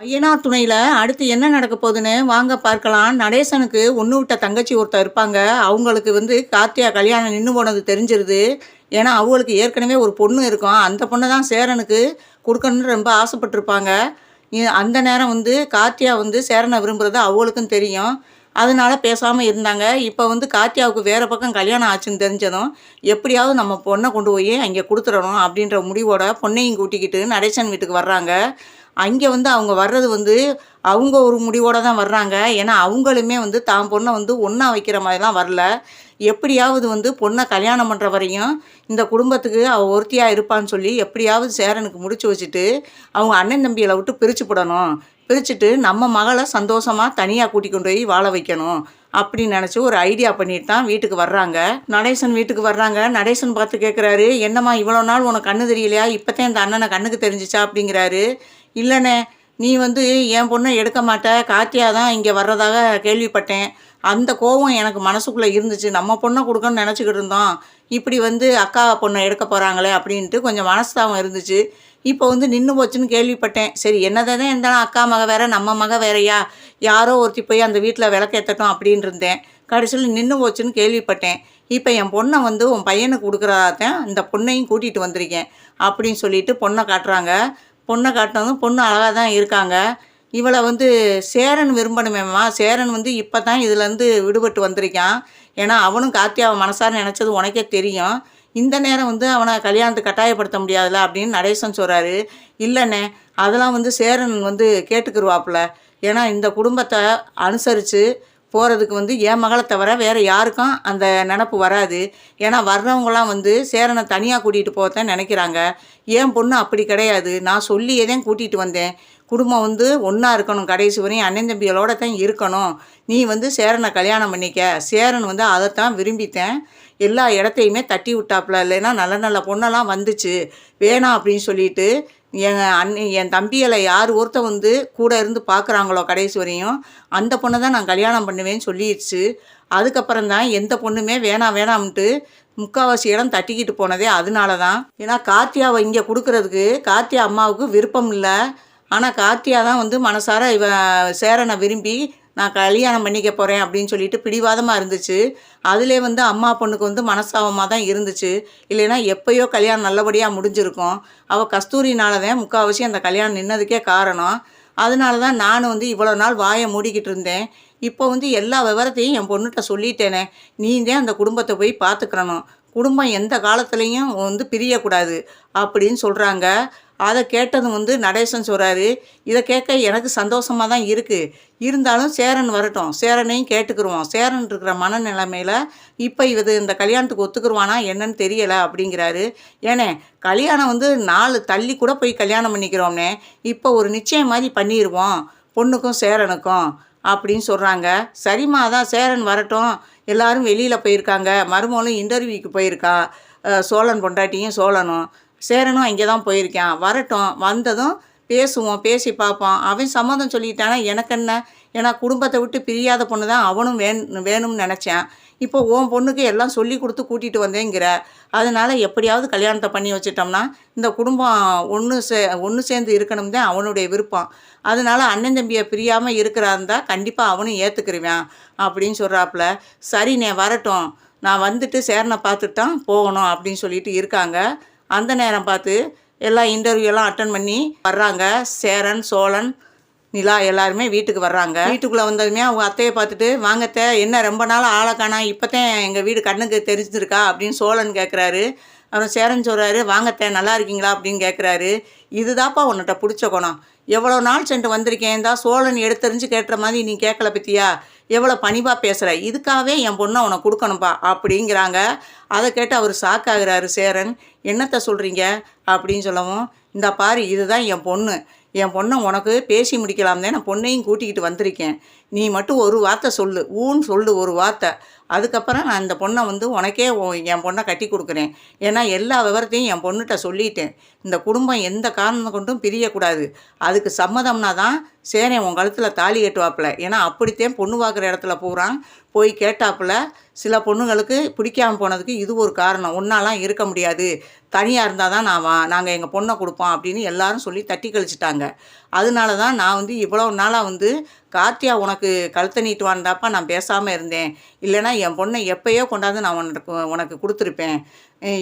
ஐயனார் துணையில அடுத்து என்ன நடக்க போகுதுன்னு வாங்க பார்க்கலாம். நடேசனுக்கு ஒண்ணு விட்ட தங்கச்சி ஒருத்தர் இருப்பாங்க. அவங்களுக்கு கார்த்தியா கல்யாணம் நின்னு போனது தெரிஞ்சிருது. ஏன்னா, அவங்களுக்கு ஏற்கனவே ஒரு பொண்ணு இருக்கும். அந்த பொண்ண தான் சேரனுக்கு குடுக்கணும்னு ரொம்ப ஆசைப்பட்டுருப்பாங்க. அந்த நேரம் கார்த்தியா சேரன விரும்புறது அவங்களுக்கும் தெரியும். அதனால பேசாம இருந்தாங்க. இப்ப கார்த்தியாவுக்கு வேற பக்கம் கல்யாணம் ஆச்சுன்னு தெரிஞ்சதும், எப்படியாவது நம்ம பொண்ண கொண்டு போய் அங்கே குடுத்துறணும் அப்படின்ற முடிவோட பொண்ணையும் கூட்டிக்கிட்டு நடேசன் வீட்டுக்கு வர்றாங்க. அங்கே அவங்க வர்றது அவங்க ஒரு முடிவோட தான் வர்றாங்க. ஏன்னா, அவங்களுமே தான் பொண்ண ஒண்ணா வைக்கிற மாதிரிலாம் வரல. எப்படியாவது பொண்ண கல்யாணம் பண்ற வரையும் இந்த குடும்பத்துக்கு அவ ஒருத்தியா இருப்பான்னு சொல்லி எப்படியாவது சேரனுக்கு முடிச்சு வச்சுட்டு, அவங்க அண்ணன் தம்பிகள விட்டு பிரிச்சு போடணும். பிரிச்சுட்டு நம்ம மகள சந்தோஷமா தனியா கூட்டி கொண்டு போய் வாழ வைக்கணும். அப்படின்னு நினச்சு ஒரு ஐடியா பண்ணிட்டு தான் வீட்டுக்கு வர்றாங்க. நடேசன் வீட்டுக்கு வர்றாங்க. நடேசன் பார்த்து கேட்குறாரு, "என்னம்மா இவ்வளோ நாள் உனக்கு கண்ணு தெரியலையா? இப்போதான் இந்த அண்ணனை கண்ணுக்கு தெரிஞ்சிச்சா?" அப்படிங்கிறாரு. "இல்லண்ணே, நீ என் பொண்ணை எடுக்க மாட்ட. கார்த்தியா தான் இங்கே வர்றதாக கேள்விப்பட்டேன். அந்த கோவம் எனக்கு மனசுக்குள்ளே இருந்துச்சு. நம்ம பொண்ணை கொடுக்கணும்னு நினச்சிக்கிட்டு இருந்தோம். இப்படி அக்கா பொண்ணை எடுக்க போகிறாங்களே அப்படின்ட்டு கொஞ்சம் மனஸ்தாபம் இருந்துச்சு. இப்போ நின்று போச்சுன்னு கேள்விப்பட்டேன். சரி என்னதான் இருந்தாலும் அக்கா மக வேற, நம்ம மக வேறயா? யாரோ ஒருத்தி போய் அந்த வீட்டில் விளக்கேற்றட்டும் அப்படின்னு இருந்தேன். கடைசியில் நின்று போச்சுன்னு கேள்விப்பட்டேன். இப்போ என் பொண்ணை உன் பையனுக்கு கொடுக்குறதான் இந்த பொண்ணையும் கூட்டிகிட்டு வந்திருக்கேன்." அப்படின்னு சொல்லிட்டு பொண்ணை காட்டுறாங்க. பொண்ணை காட்டினதும் பொண்ணு அழகாக தான் இருக்காங்க. இவளை சேரன் விரும்பணுமேம்மா. சேரன் இப்போ தான் இதுலேருந்து விடுபட்டு வந்திருக்கான். ஏன்னா அவனும் கார்த்தியாவை மனசார நினச்சது உனக்கே தெரியும். இந்த நேரம் அவனை கல்யாணத்துக்கு கட்டாயப்படுத்த முடியாதுல்ல அப்படின்னு நடேசன் சொல்கிறாரு. இல்லைண்ணே, அதெல்லாம் சேரன் கேட்டுக்கிருவாப்புல. ஏன்னா இந்த குடும்பத்தை அனுசரித்து போகிறதுக்கு என் மகளை தவிர வேறு யாருக்கும் அந்த நினப்பு வராது. ஏன்னா வர்றவங்களாம் சேரனை தனியாக கூட்டிகிட்டு போகத்தான் நினைக்கிறாங்க. என் பொண்ணு அப்படி கிடையாது. நான் சொல்லியே தான் கூட்டிகிட்டு வந்தேன். குடும்பம் ஒன்றா இருக்கணும், கடைசி வரையும் அண்ணன் தம்பிகளோட தான் இருக்கணும். நீ சேரனை கல்யாணம் பண்ணிக்க. சேரன் அதைத்தான் விரும்பித்தேன். எல்லா இடத்தையுமே தட்டி விட்டாப்புல. இல்லைன்னா நல்ல நல்ல பொண்ணெல்லாம் வந்துச்சு, வேணாம் அப்படின்னு சொல்லிட்டு என் தம்பிகளை யார் ஒருத்த கூட இருந்து பார்க்குறாங்களோ கடைசி வரையும் அந்த பொண்ணை தான் நான் கல்யாணம் பண்ணுவேன்னு சொல்லிடுச்சு. அதுக்கப்புறம் தான் எந்த பொண்ணுமே வேணாம் வேணாம்ன்ட்டு முக்கால்வாசி இடம் தட்டிக்கிட்டு போனதே அதனால தான். ஏன்னா கார்த்தியாவை இங்கே கொடுக்கறதுக்கு கார்த்தியா அம்மாவுக்கு விருப்பம் இல்லை. ஆனால் கார்த்தியா தான் மனசார சேரனை விரும்பி நான் கல்யாணம் பண்ணிக்க போகிறேன் அப்படின்னு சொல்லிட்டு பிடிவாதமாக இருந்துச்சு. அதிலே அம்மா பொண்ணுக்கு மனஸ்தாபமாக தான் இருந்துச்சு. இல்லைன்னா எப்போயோ கல்யாணம் நல்லபடியாக முடிஞ்சிருக்கும். அவள் கஸ்தூரினால தான் முக்கால்வாசி அந்த கல்யாணம் நின்னதுக்கே காரணம். அதனால தான் நான் இவ்வளோ நாள் வாயை மூடிக்கிட்டு இருந்தேன். இப்போ எல்லா விவரத்தையும் என் பொண்ணுகிட்ட சொல்லிட்டேனே. நீ தான் அந்த குடும்பத்தை போய் பார்த்துக்கிறணும். குடும்பம் எந்த காலத்துலேயும் பிரியக்கூடாது அப்படின்னு சொல்கிறாங்க. அதை கேட்டதும் நடேசன் சொல்கிறாரு, இதை கேட்க எனக்கு சந்தோஷமாக தான் இருக்குது. இருந்தாலும் சேரன் வரட்டும், சேரனையும் கேட்டுக்கிருவோம். சேரன் இருக்கிற மனநிலைமையில் இப்போ இந்த கல்யாணத்துக்கு ஒத்துக்குருவானா என்னன்னு தெரியலை அப்படிங்கிறாரு. ஏன்னே, கல்யாணம் 4 தள்ளி கூட போய் கல்யாணம் பண்ணிக்கிறோம்னே. இப்போ ஒரு நிச்சயம் மாதிரி பண்ணிடுவோம் பொண்ணுக்கும் சேரனுக்கும் அப்படின்னு சொல்கிறாங்க. சரிம்மா, அதான் சேரன் வரட்டும். எல்லாரும் வெளியில் போயிருக்காங்க. மருமகளும் இன்டர்வியூக்கு போயிருக்கா. சோழன் பொண்டாட்டியும் சோழனும் சேரனும் அங்கே தான் போயிருக்கான். வரட்டும், வந்ததும் பேசுவோம், பேசி பார்ப்போம். அவன் சம்மதம் சொல்லிட்டானா எனக்கு என்ன? ஏன்னா குடும்பத்தை விட்டு பிரியாத பொண்ணு தான் அவனும் வேணும்னு நினச்சேன். இப்போ உன் பொண்ணுக்கு எல்லாம் சொல்லி கொடுத்து கூட்டிகிட்டு வந்தேங்கிற. அதனால் எப்படியாவது கல்யாணத்தை பண்ணி வச்சிட்டோம்னா இந்த குடும்பம் ஒன்று சேர்ந்து இருக்கணும் தான் அவனுடைய விருப்பம். அதனால் அண்ணன் தம்பியை பிரியாமல் இருக்கிறாருந்தா கண்டிப்பாக அவனும் ஏற்றுக்கிருவேன் அப்படின்னு சொல்கிறாப்புல. சரிண்ணே, வரட்டும், நான் வந்துட்டு சேரனை பார்த்துட்டு தான் போகணும் அப்படின்னு சொல்லிட்டு இருக்காங்க. அந்த நேரம் பார்த்து எல்லாம் இன்டர்வியூலாம் அட்டன் பண்ணி வர்றாங்க. சேரன், சோழன், நிலா எல்லாருமே வீட்டுக்கு வர்றாங்க. வீட்டுக்குள்ளே வந்ததுமே அவங்க அத்தையை பார்த்துட்டு, "வாங்கத்த, என்ன ரொம்ப நாள் ஆளை காணா, இப்போதான் எங்கள் வீடு கண்ணுக்கு தெரிஞ்சிருக்கா?" அப்படின்னு சோழன் கேட்குறாரு. அப்புறம் சேரன் சொல்கிறாரு, "வாங்கத்த, நல்லா இருக்கீங்களா?" அப்படின்னு கேட்குறாரு. "இதுதாப்பா உன்னிட்ட பிடிச்ச குணம். எவ்வளோ நாள் சென்று வந்திருக்கேன் தான் சோழன் எடுத்தறிஞ்சு கேட்டுற மாதிரி நீ கேட்கல பற்றியா? எவ்வளோ பணிவாக பேசுகிற. இதுக்காகவே என் பொண்ணை உனக்கு கொடுக்கணும்ப்பா" அப்படிங்கிறாங்க. அதை கேட்டு அவர் ஷாக்காகிறாரு சேரன். "என்னத்தை சொல்கிறீங்க?" அப்படின்னு சொல்லவும், "இந்த பாரு, இதுதான் என் பொண்ணு. என் பொண்ணை உனக்கு பேசி முடிக்கலாம் தான் நான் பொண்ணையும் கூட்டிக்கிட்டு வந்திருக்கேன். நீ மட்டும் ஒரு வார்த்தை சொல்லு, ஊன்னு சொல்லு ஒரு வார்த்தை. அதுக்கப்புறம் நான் இந்த பொண்ணை வந்து உனக்கே என் பொண்ணை கட்டி கொடுக்குறேன். ஏன்னா எல்லா விவரத்தையும் என் பொண்ணுகிட்ட சொல்லிட்டேன். இந்த குடும்பம் எந்த காரணம் கொண்டும் பிரியக்கூடாது. அதுக்கு சம்மதம்னா தான் சேரன் உன் கழுத்தில் தாலி கட்டுவாப்புல. ஏன்னா அப்படித்தான் பொண்ணு பார்க்குற இடத்துல பூரான் போய் கேட்டாப்புல. சில பொண்ணுங்களுக்கு பிடிக்காம போனதுக்கு இது ஒரு காரணம். ஒன்றாலாம் இருக்க முடியாது, தனியாக இருந்தால் தான் நாங்கள் எங்கள் பொண்ணை கொடுப்போம் அப்படின்னு எல்லாரும் சொல்லி தட்டி கழிச்சிட்டாங்க. அதனால தான் நான் வந்து இவ்வளோ நாளாக வந்து கார்த்தியா உனக்கு கழுத்தை நீட்டுவான்டாப்பா நான் பேசாமல் இருந்தேன். இல்லைனா என் பொண்ணை எப்போயோ கொண்டாந்து நான் உனக்கு கொடுத்துருப்பேன்.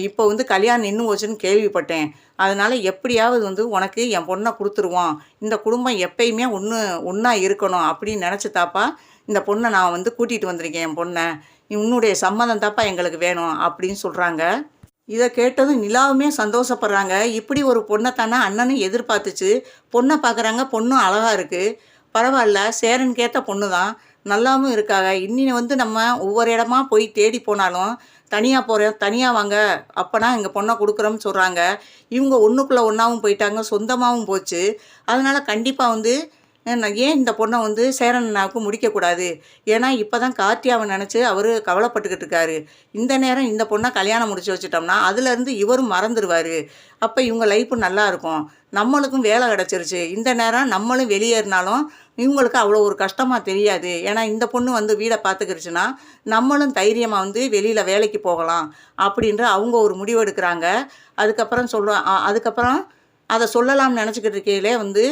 இப்போ வந்து கல்யாணம் நின்று போச்சுன்னு கேள்விப்பட்டேன். அதனால் எப்படியாவது வந்து உனக்கு என் பொண்ணை கொடுத்துருவோம். இந்த குடும்பம் எப்பயுமே ஒன்றா இருக்கணும் அப்படின்னு நினச்சித்தாப்பா இந்த பொண்ணை நான் வந்து கூட்டிகிட்டு வந்திருக்கேன். என் பொண்ணை உன்னுடைய சம்மதம் தாப்பா எங்களுக்கு வேணும் அப்படின்னு சொல்கிறாங்க. இதை கேட்டதும் நிலாவுமே சந்தோஷப்படுறாங்க. இப்படி ஒரு பொண்ணைத்தானே அண்ணனும் எதிர்பார்த்துச்சு. பொண்ணை பார்க்குறாங்க, பொண்ணும் அழகாக இருக்குது. பரவாயில்ல, சேரனுக்கேற்ற பொண்ணு தான், நல்லாவும் இருக்காங்க. இன்னி வந்து நம்ம ஒவ்வொரு இடமா போய் தேடி போனாலும் தனியாக போகிறோம், தனியாக வாங்க அப்போனா எங்கள் பொண்ணை கொடுக்குறோம்னு சொல்கிறாங்க. இவங்க ஒன்றுக்குள்ளே ஒன்றாவும் போயிட்டாங்க, சொந்தமாகவும் போச்சு. அதனால் கண்டிப்பாக வந்து ஏன் இந்த பொண்ணை வந்து சேரன் அண்ணாவுக்கு முடிக்கக்கூடாது. ஏன்னா இப்போ தான் கார்த்தியாவை நினச்சி அவர் கவலைப்பட்டுக்கிட்டு இருக்காரு. இந்த நேரம் இந்த பொண்ணை கல்யாணம் முடிச்சு வச்சுட்டோம்னா அதுலேருந்து இவரும் மறந்துடுவார். அப்போ இவங்க லைஃப்பு நல்லா இருக்கும். நம்மளுக்கும் வேலை கிடச்சிருச்சு. இந்த நேரம் நம்மளும் வெளியேறினாலும் இவங்களுக்கு அவ்வளோ ஒரு கஷ்டமாக தெரியாது. ஏன்னா இந்த பொண்ணு வந்து வீடை பார்த்துக்கிருச்சுன்னா நம்மளும் தைரியமாக வந்து வெளியில் வேலைக்கு போகலாம் அப்படின்ற அவங்க ஒரு முடிவு எடுக்கிறாங்க. அதுக்கப்புறம் அதை சொல்லலாம்னு நினச்சிக்கிட்டு இருக்கையிலே வந்து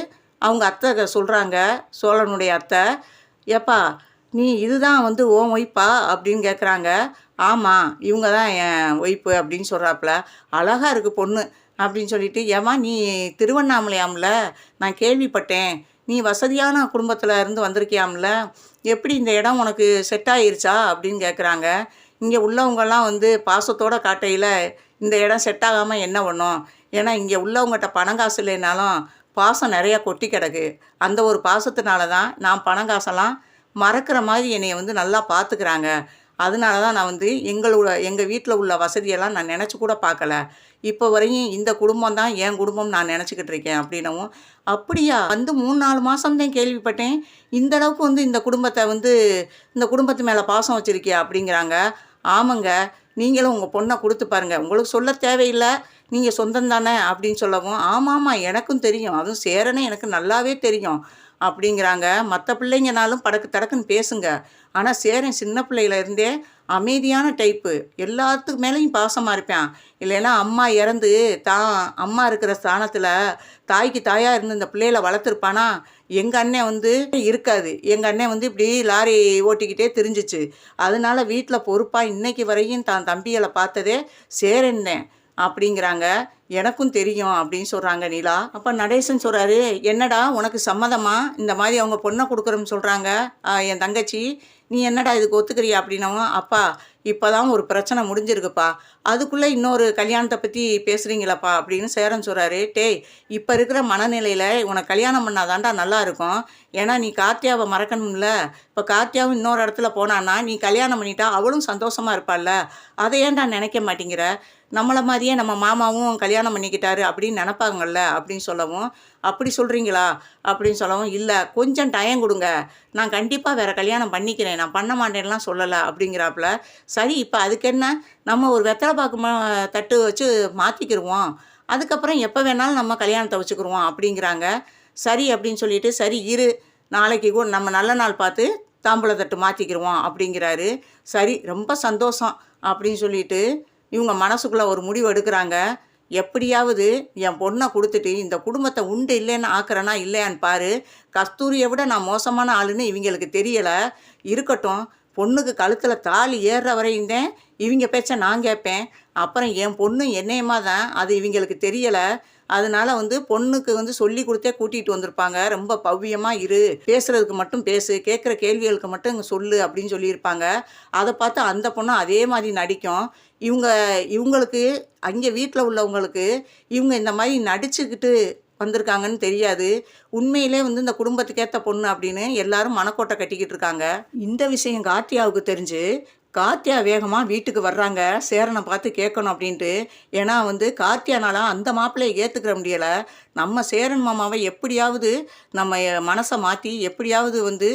அவங்க அத்தை சொல்கிறாங்க, சோழனுடைய அத்தை, ஏப்பா நீ இதுதான் வந்து உன் ஒய்ஃபா அப்படின்னு கேட்குறாங்க. ஆமாம், இவங்க தான் என் ஒய்ஃபு அப்படின்னு சொல்கிறாப்புல. அழகாக இருக்குது பொண்ணு அப்படின்னு சொல்லிட்டு, ஏம்மா நீ திருவண்ணாமலையாம்ல, நான் கேள்விப்பட்டேன், நீ வசதியான குடும்பத்தில் இருந்து வந்திருக்கியாம்ல, எப்படி இந்த இடம் உனக்கு செட் ஆகிருச்சா அப்படின்னு கேட்குறாங்க. இங்கே உள்ளவங்கெல்லாம் வந்து பாசத்தோடு காட்டையில் இந்த இடம் செட் ஆகாமல் என்ன பண்ணும்? ஏன்னா இங்கே உள்ளவங்ககிட்ட பணம் காசு இல்லைனாலும் பாசம் நிறையா கொட்டி கிடக்கு. அந்த ஒரு பாசத்தினால தான் நான் பணம் காசெல்லாம் மறக்கிற மாதிரி என்னை வந்து நல்லா பார்த்துக்கிறாங்க. அதனால தான் நான் வந்து எங்கள் வீட்டில் உள்ள வசதியெல்லாம் நான் நினச்சி கூட பார்க்கல. இப்போ வரையும் இந்த குடும்பம் தான் என் குடும்பம் நான் நினச்சிக்கிட்டு இருக்கேன் அப்படின்னவும், அப்படியா வந்து 3-4 மாதம்தான் கேள்விப்பட்டேன், இந்த அளவுக்கு வந்து இந்த குடும்பத்து மேலே பாசம் வச்சுருக்கியா அப்படிங்கிறாங்க. ஆமாங்க, நீங்களும் உங்கள் பொண்ணை கொடுத்து பாருங்கள், உங்களுக்கு சொல்ல தேவையில்லை, நீங்கள் சொந்தம் தானே அப்படின்னு சொல்லவும், ஆமாம் எனக்கும் தெரியும், அதுவும் சேரனே எனக்கு நல்லாவே தெரியும் அப்படிங்கிறாங்க. மற்ற பிள்ளைங்கனாலும் படக்கு தடக்குன்னு பேசுங்க, ஆனால் சேரன் சின்ன பிள்ளையிலேருந்தே அமைதியான டைப்பு, எல்லாத்துக்கு மேலேயும் பாசமாக இருப்பான். இல்லைன்னா அம்மா இறந்து அம்மா இருக்கிற ஸ்தானத்தில் தாய்க்கு தாயாக இருந்து இந்த பிள்ளைகளை வளர்த்துருப்பானா? எங்கள் அண்ணன் வந்து இருக்காது. எங்கள் அண்ணன் வந்து இப்படி லாரி ஓட்டிக்கிட்டே திரிஞ்சிச்சு. அதனால வீட்டில் பொறுப்பாக இன்னைக்கு வரையும் தான் தம்பிகளை பார்த்ததே சேரன்னேன் அப்படிங்கிறாங்க. எனக்கும் தெரியும் அப்படின்னு சொல்கிறாங்க நிலா. அப்போ நடேசன் சொல்கிறாரு, என்னடா உனக்கு சம்மதமா? இந்த மாதிரி அவங்க பொண்ணை கொடுக்குறோன்னு சொல்கிறாங்க என் தங்கச்சி, நீ என்னடா இதுக்கு ஒத்துக்கிறியா அப்படின்னவும், அப்பா இப்போ தான் ஒரு பிரச்சனை முடிஞ்சிருக்குப்பா, அதுக்குள்ளே இன்னொரு கல்யாணத்தை பற்றி பேசுகிறீங்களப்பா அப்படின்னு சேரன் சொல்கிறாரு. டேய், இப்போ இருக்கிற மனநிலையில் உனக்கு கல்யாணம் பண்ணாதான்டா நல்லா இருக்கும். ஏன்னா நீ கார்த்தியாவை மறக்கணும்ல. இப்போ கார்த்தியாவும் இன்னொரு இடத்துல போனான்னா நீ கல்யாணம் பண்ணிட்டா அவளும் சந்தோஷமாக இருப்பாள்ல, அதை ஏன்டா நினைக்க மாட்டேங்கிற? நம்மளை மாதிரியே நம்ம மாமாவும் கல்யாணம் பண்ணிக்கிட்டாரு அப்படின்னு நினப்பாங்கள்ல அப்படின்னு சொல்லவும், அப்படி சொல்கிறீங்களா அப்படின்னு சொல்லவும், இல்லை கொஞ்சம் டைம் கொடுங்க, நான் கண்டிப்பாக வேறு கல்யாணம் பண்ணிக்கிறேன், நான் பண்ண மாட்டேன்லாம் சொல்லலை அப்படிங்கிறாப்புல. சரி, இப்போ அதுக்கு என்ன, நம்ம ஒரு வெத்தலை பாக்கு தட்டு வச்சு மாற்றிக்கிடுவோம், அதுக்கப்புறம் எப்போ வேணாலும் நம்ம கல்யாணத்தை வச்சுக்கிடுவோம் அப்படிங்கிறாங்க. சரி அப்படின்னு சொல்லிட்டு, சரி இரு, நாளைக்கு கூட நம்ம நல்ல நாள் பார்த்து தாம்பூல தட்டு மாற்றிக்கிடுவோம் அப்படிங்கிறாரு. சரி, ரொம்ப சந்தோஷம் அப்படின்னு சொல்லிட்டு இவங்க மனசுக்குள்ளே ஒரு முடிவு எடுக்கிறாங்க. எப்படியாவது என் பொண்ணை கொடுத்துட்டு இந்த குடும்பத்தை உண்டு இல்லைன்னு ஆக்குறேன்னா இல்லையான்னு பாரு, கஸ்தூரியை விட நான் மோசமான ஆளுன்னு இவங்களுக்கு தெரியலை. இருக்கட்டும், பொண்ணுக்கு கழுத்தில் தாலி ஏறுற வரையும் தான் இவங்க பேச்சை நான் கேட்பேன். அப்புறம் என் பொண்ணு என்னையமா தான், அது இவங்களுக்கு தெரியலை. அதனால வந்து பொண்ணுக்கு வந்து சொல்லி கொடுத்தே கூட்டிகிட்டு வந்திருப்பாங்க. ரொம்ப பவ்யமாக இரு, பேசுகிறதுக்கு மட்டும் பேசு, கேட்குற கேள்விகளுக்கு மட்டும் இங்கே சொல்லு அப்படின்னு சொல்லியிருப்பாங்க. அதை பார்த்து அந்த பொண்ணும் அதே மாதிரி நடிக்கும். இவங்களுக்கு அங்கே வீட்டில் உள்ளவங்களுக்கு இவங்க இந்த மாதிரி நடிச்சுக்கிட்டு வந்திருக்காங்கன்னு தெரியாது. உண்மையிலே வந்து இந்த குடும்பத்துக்கேற்ற பொண்ணு அப்படின்னு எல்லாரும் மனக்கோட்டை கட்டிக்கிட்டு இருக்காங்க. இந்த விஷயம் கார்த்தியாவுக்கு தெரிஞ்சு கார்த்தியா வேகமாக வீட்டுக்கு வர்றாங்க சேரனை பார்த்து கேட்கணும் அப்படின்ட்டு. ஏன்னா வந்து கார்த்தியானால அந்த மாப்பிள்ளையை ஏற்றுக்கிற முடியலை. நம்ம சேரன் மாமாவை எப்படியாவது நம்ம மனசை மாற்றி எப்படியாவது வந்து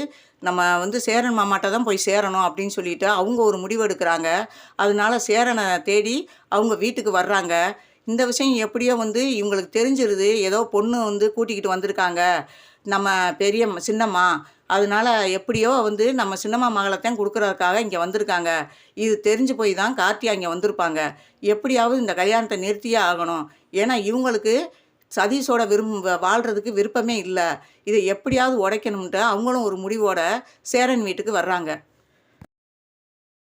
நம்ம வந்து சேரன் மாமாட்ட தான் போய் சேரணும் அப்படின்னு சொல்லிட்டு அவங்க ஒரு முடிவு எடுக்கிறாங்க. அதனால சேரனை தேடி அவங்க வீட்டுக்கு வர்றாங்க. இந்த விஷயம் எப்படியோ வந்து இவங்களுக்கு தெரிஞ்சிருது. ஏதோ பொண்ணு வந்து கூட்டிக்கிட்டு வந்திருக்காங்க நம்ம பெரிய சின்னம்மா. அதனால எப்படியோ வந்து நம்ம சின்னம்மா மகளைத்தான் கொடுக்குறதுக்காக இங்கே வந்திருக்காங்க. இது தெரிஞ்சு போய் தான் கார்த்தியா இங்கே வந்திருப்பாங்க. எப்படியாவது இந்த கல்யாணத்தை நிறுத்தியே ஆகணும். ஏன்னா இவங்களுக்கு சதீஷோட வாழ்கிறதுக்கு விருப்பமே இல்லை. இதை எப்படியாவது உடைக்கணும்ன்ட்டு அவங்களும் ஒரு முடிவோட சேரன் வீட்டுக்கு வர்றாங்க.